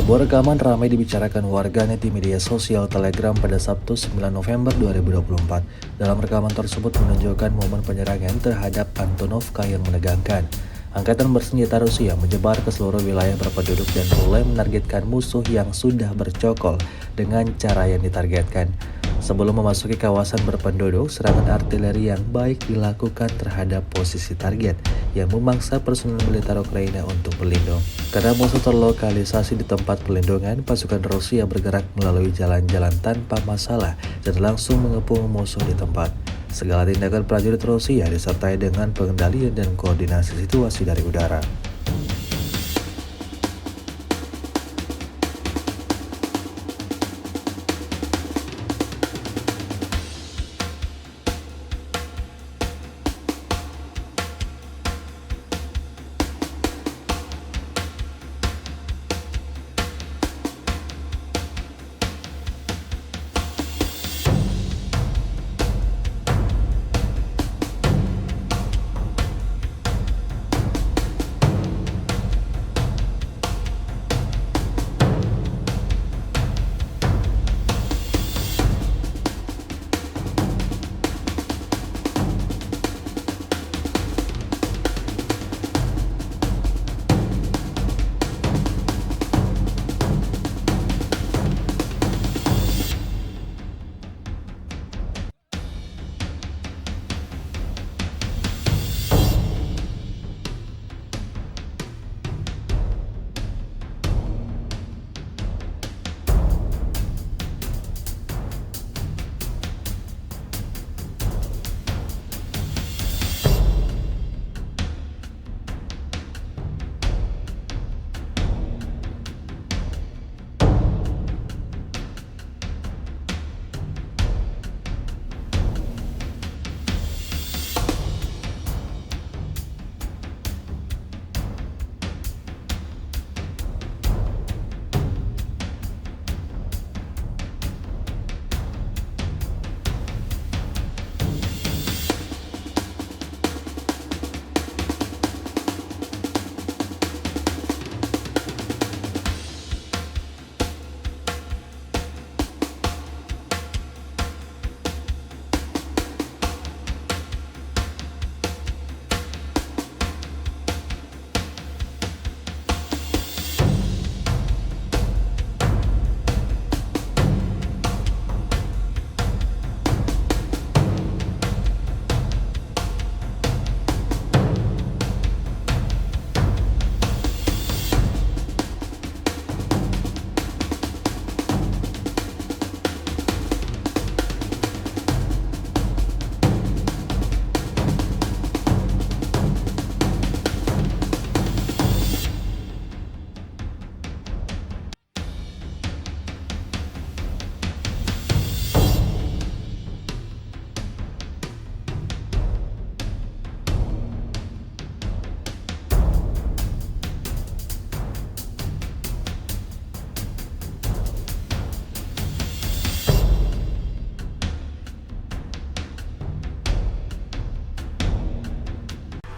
Sebuah rekaman ramai dibicarakan warganet di media sosial Telegram pada Sabtu 9 November 2024. Dalam rekaman tersebut menunjukkan momen penyerangan terhadap Antonovka yang menegangkan. Angkatan Bersenjata Rusia menyebar ke seluruh wilayah berpenduduk dan mulai menargetkan musuh yang sudah bercokol dengan cara yang ditargetkan. Sebelum memasuki kawasan berpenduduk, serangan artileri yang baik dilakukan terhadap posisi target yang memaksa personel militer Ukraina untuk berlindung. Karena musuh terlokalisasi di tempat perlindungan, pasukan Rusia bergerak melalui jalan-jalan tanpa masalah dan langsung mengepung musuh di tempat. Segala tindakan prajurit Rusia disertai dengan pengendalian dan koordinasi situasi dari udara.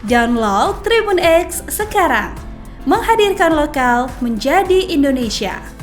Download Tribun X sekarang, menghadirkan lokal menjadi Indonesia.